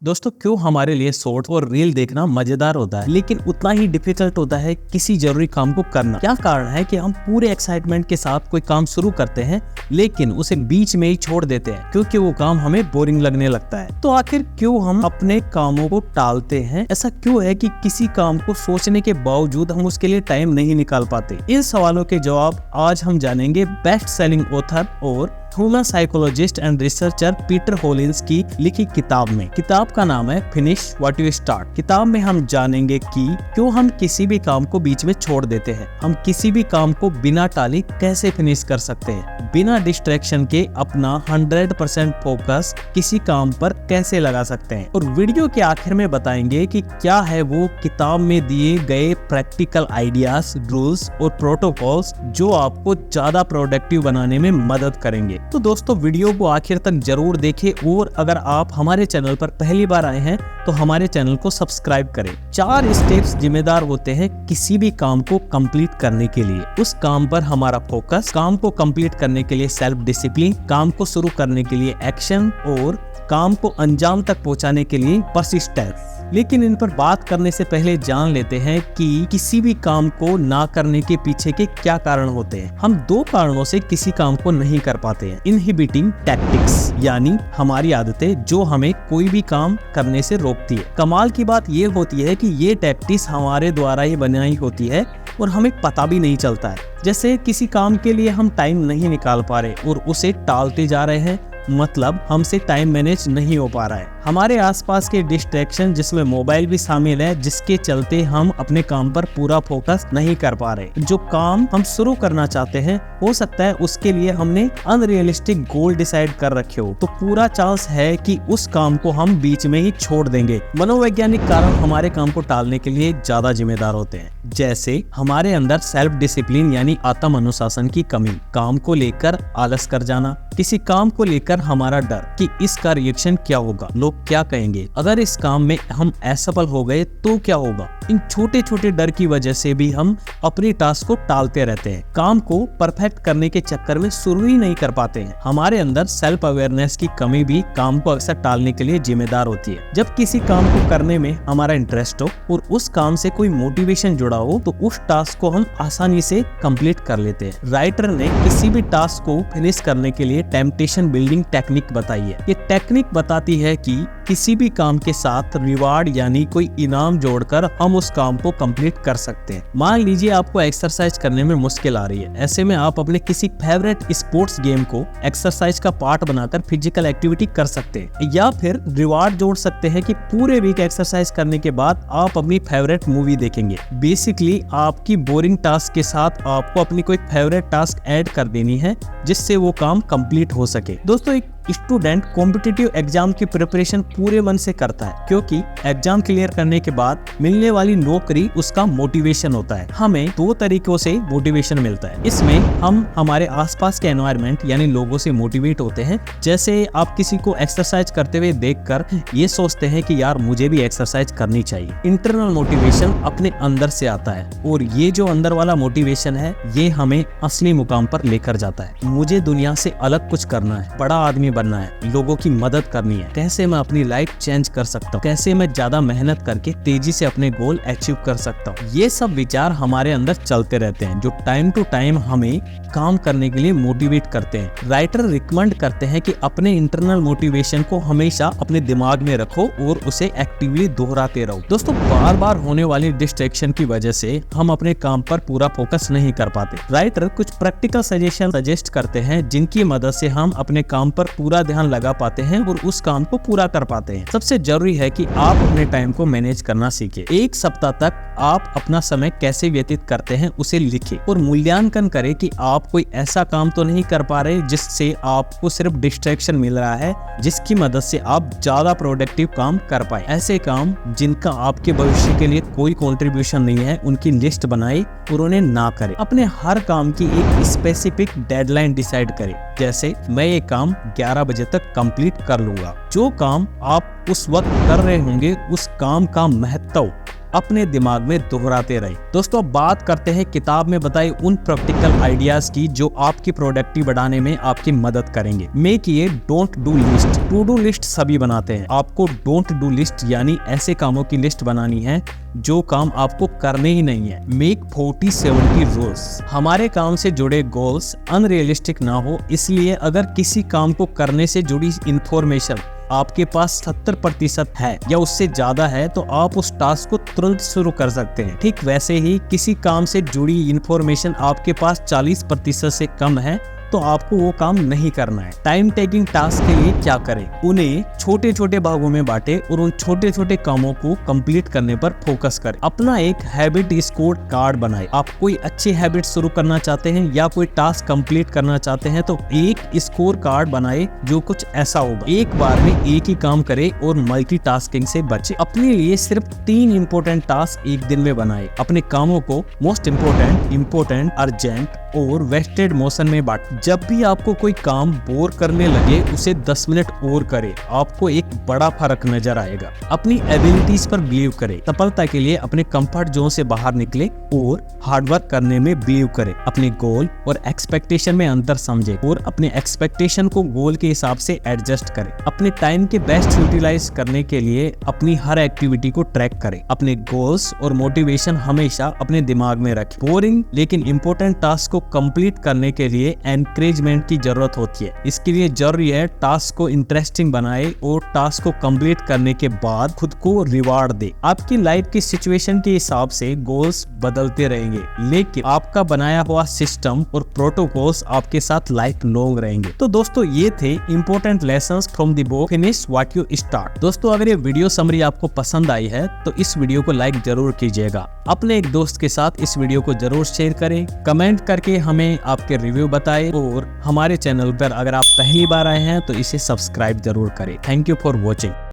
दोस्तों क्यों हमारे लिए शॉर्ट और रील देखना मजेदार होता है लेकिन उतना ही डिफिकल्ट होता है किसी जरूरी काम को करना। क्या कारण है कि हम पूरे एक्साइटमेंट के साथ कोई काम शुरू करते हैं लेकिन उसे बीच में ही छोड़ देते हैं क्योंकि वो काम हमें बोरिंग लगने लगता है। तो आखिर क्यों हम अपने कामों को टालते हैं? ऐसा क्यों है कि किसी काम को सोचने के बावजूद हम उसके लिए टाइम नहीं निकाल पाते? इन सवालों के जवाब आज हम जानेंगे बेस्ट सेलिंग ऑथर और human psychologist and researcher Peter Hollins की लिखी किताब में। किताब का नाम है फिनिश व्हाट यू स्टार्ट। किताब में हम जानेंगे कि क्यों हम किसी भी काम को बीच में छोड़ देते हैं, हम किसी भी काम को बिना टाले कैसे फिनिश कर सकते हैं, बिना डिस्ट्रैक्शन के अपना 100% फोकस किसी काम पर कैसे लगा सकते हैं, और वीडियो के आखिर में बताएंगे कि क्या है वो किताब में दिए गए प्रैक्टिकल आइडियाज, रूल्स और प्रोटोकॉल्स जो आपको ज्यादा प्रोडक्टिव बनाने में मदद करेंगे। तो दोस्तों वीडियो को आखिर तक जरूर देखें और अगर आप हमारे चैनल पर पहली बार आए हैं तो हमारे चैनल को सब्सक्राइब करें। 4 स्टेप्स जिम्मेदार होते हैं किसी भी काम को कंप्लीट करने के लिए। उस काम पर हमारा फोकस, काम को कंप्लीट करने के लिए सेल्फ डिसिप्लिन, काम को शुरू करने के लिए एक्शन और काम को अंजाम तक पहुंचाने के लिए परसिस्टेंस। लेकिन इन पर बात करने से पहले जान लेते हैं कि किसी भी काम को ना करने के पीछे के क्या कारण होते हैं। हम 2 कारणों से किसी काम को नहीं कर पाते हैं। इनहिबिटिंग टैक्टिक्स यानी हमारी आदतें जो हमें कोई भी काम करने से रोकती है। कमाल की बात ये होती है कि ये टैक्टिक्स हमारे द्वारा ही बनाई होती है और हमें पता भी नहीं चलता है। जैसे किसी काम के लिए हम टाइम नहीं निकाल पा रहे और उसे टालते जा रहे हैं, मतलब हमसे टाइम मैनेज नहीं हो पा रहा है। हमारे आसपास के डिस्ट्रैक्शन जिसमें मोबाइल भी शामिल है, जिसके चलते हम अपने काम पर पूरा फोकस नहीं कर पा रहे। जो काम हम शुरू करना चाहते हैं हो सकता है उसके लिए हमने अनरियलिस्टिक गोल डिसाइड कर रखे हो, तो पूरा चांस है कि उस काम को हम बीच में ही छोड़ देंगे। मनोवैज्ञानिक कारण हमारे काम को टालने के लिए ज्यादा जिम्मेदार होते हैं, जैसे हमारे अंदर सेल्फ डिसिप्लिन यानी आत्म अनुशासन की कमी, काम को लेकर आलस कर जाना, किसी काम को लेकर हमारा डर कि इसका रिएक्शन क्या होगा, लोग क्या कहेंगे, अगर इस काम में हम असफल हो गए तो क्या होगा। इन छोटे छोटे डर की वजह से भी हम अपनी टास्क को टालते रहते हैं, काम को परफेक्ट करने के चक्कर में शुरू ही नहीं कर पाते हैं। हमारे अंदर सेल्फ अवेयरनेस की कमी भी काम को अक्सर टालने के लिए जिम्मेदार होती है। जब किसी काम को करने में हमारा इंटरेस्ट हो और उस काम से कोई मोटिवेशन जुड़ा हो तो उस टास्क को हम आसानी से कंप्लीट कर लेते हैं। राइटर ने किसी भी टास्क को फिनिश करने के लिए टेम्पटेशन बिल्डिंग टेक्निक बताई है। ये टेक्निक बताती है कि किसी भी काम के साथ रिवार्ड यानी कोई इनाम जोड़कर हम उस काम को कंप्लीट कर सकते हैं। मान लीजिए आपको एक्सरसाइज करने में मुश्किल आ रही है, ऐसे में आप अपने किसी फेवरेट स्पोर्ट्स गेम को एक्सरसाइज का पार्ट बनाकर फिजिकल एक्टिविटी कर सकते हैं, या फिर रिवार्ड जोड़ सकते हैं कि पूरे वीक एक्सरसाइज करने के बाद आप अपनी फेवरेट मूवी देखेंगे। बेसिकली आपकी बोरिंग टास्क के साथ आपको अपनी कोई फेवरेट टास्क ऐड कर देनी है जिससे वो काम कंप्लीट हो सके। दोस्तों एक स्टूडेंट कॉम्पिटिटिव एग्जाम की प्रिपरेशन पूरे मन से करता है क्योंकि एग्जाम क्लियर करने के बाद मिलने वाली नौकरी उसका मोटिवेशन होता है। हमें 2 तरीकों से मोटिवेशन मिलता है। इसमें हम हमारे आसपास के एनवायरनमेंट यानी लोगों से मोटिवेट होते हैं। जैसे आप किसी को एक्सरसाइज करते हुए देखकर ये सोचते हैं कि यार मुझे भी एक्सरसाइज करनी चाहिए। इंटरनल मोटिवेशन अपने अंदर से आता है और ये जो अंदर वाला मोटिवेशन है ये हमें असली मुकाम पर लेकर जाता है। मुझे दुनिया से अलग कुछ करना है, बड़ा आदमी बनना है, लोगों की मदद करनी है, कैसे मैं अपनी लाइफ चेंज कर सकता हूँ, कैसे मैं ज्यादा मेहनत करके तेजी से अपने गोल अचीव कर सकता हूँ। ये सब विचार हमारे अंदर चलते रहते हैं जो टाइम टू टाइम हमें काम करने के लिए मोटिवेट करते हैं। राइटर रिकमेंड करते हैं कि अपने इंटरनल मोटिवेशन को हमेशा अपने दिमाग में रखो और उसे एक्टिवली दोहराते रहो। दोस्तों बार बार होने वाली डिस्ट्रैक्शन की वजह से हम अपने काम पर पूरा फोकस नहीं कर पाते। राइटर कुछ प्रैक्टिकल सजेशन सजेस्ट करते हैं जिनकी मदद से हम अपने काम पर पूरा ध्यान लगा पाते हैं और उस काम को पूरा कर पाते हैं। सबसे जरूरी है कि आप अपने टाइम को मैनेज करना सीखें। 1 सप्ताह तक आप अपना समय कैसे व्यतीत करते हैं उसे लिखें और मूल्यांकन करें कि आप कोई ऐसा काम तो नहीं कर पा रहे जिससे आपको सिर्फ डिस्ट्रैक्शन मिल रहा है, जिसकी मदद से आप ज्यादा प्रोडक्टिव काम कर पाए। ऐसे काम जिनका आपके भविष्य के लिए कोई कंट्रीब्यूशन नहीं है उनकी लिस्ट बनाएं और उन्हें ना करें। अपने हर काम की एक स्पेसिफिक डेडलाइन डिसाइड करें, जैसे मैं ये काम 11 बजे तक कंप्लीट कर लूंगा। जो काम आप उस वक्त कर रहे होंगे उस काम का महत्व अपने दिमाग में दोहराते रहे। दोस्तों अब बात करते हैं किताब में बताए उन प्रैक्टिकल आइडियाज की जो आपकी प्रोडक्टिविटी बढ़ाने में आपकी मदद करेंगे। मेक ये don't do list. To do list सभी बनाते हैं, आपको डोंट डू लिस्ट यानी ऐसे कामों की लिस्ट बनानी है जो काम आपको करने ही नहीं है। Make 40-70 rules. हमारे काम से जुड़े गोल्स अनरियलिस्टिक ना हो, इसलिए अगर किसी काम को करने से जुड़ी इंफॉर्मेशन आपके पास 70% है या उससे ज्यादा है तो आप उस टास्क को तुरंत शुरू कर सकते हैं। ठीक वैसे ही किसी काम से जुड़ी इंफॉर्मेशन आपके पास 40% से कम है तो आपको वो काम नहीं करना है। टाइम टेकिंग टास्क के लिए क्या करें? उन्हें छोटे छोटे भागों में बांटे और उन छोटे छोटे कामों को कंप्लीट करने पर फोकस करें। अपना एक हैबिट स्कोर कार्ड बनाए। आप कोई अच्छी हैबिट शुरू करना चाहते हैं या कोई टास्क कंप्लीट करना चाहते हैं तो एक स्कोर कार्ड बनाए जो कुछ ऐसा होगा। एक बार में एक ही काम करे और मल्टीटास्किंग से बचे। अपने लिए सिर्फ 3 इंपॉर्टेंट टास्क एक दिन में बनाए। अपने कामों को मोस्ट इम्पोर्टेंट, अर्जेंट और वेस्टेड मोशन में बांट। जब भी आपको कोई काम बोर करने लगे उसे 10 मिनट और करें, आपको एक बड़ा फर्क नजर आएगा। अपनी एबिलिटीज पर बिलीव करें। सफलता के लिए अपने कंफर्ट जोन से बाहर निकले और हार्डवर्क करने में बिलीव करें। अपने गोल और एक्सपेक्टेशन में अंतर समझे और अपने एक्सपेक्टेशन को गोल के हिसाब से एडजस्ट करें। अपने टाइम के बेस्ट यूटिलाइज करने के लिए अपनी हर एक्टिविटी को ट्रैक करें। अपने गोल्स और मोटिवेशन हमेशा अपने दिमाग में रखें। बोरिंग लेकिन इंपॉर्टेंट टास्क को कंप्लीट करने के लिए एनकरेजमेंट की जरूरत होती है। इसके लिए जरूरी है टास्क को इंटरेस्टिंग बनाए और टास्क को कंप्लीट करने के बाद खुद को रिवार्ड दे। आपकी लाइफ की सिचुएशन के हिसाब से गोल्स बदलते रहेंगे, लेकिन आपका बनाया हुआ सिस्टम और प्रोटोकॉल्स आपके साथ लाइफ लॉन्ग रहेंगे। तो दोस्तों ये थे important lessons from the book finish what you start. दोस्तों अगर ये वीडियो समरी आपको पसंद आई है तो इस वीडियो को लाइक जरूर कीजिएगा। अपने एक दोस्त के साथ इस वीडियो को जरूर शेयर करें। कमेंट करके हमें आपके रिव्यू बताएं और हमारे चैनल पर अगर आप पहली बार आए हैं तो इसे सब्सक्राइब जरूर करें। Thank you for watching.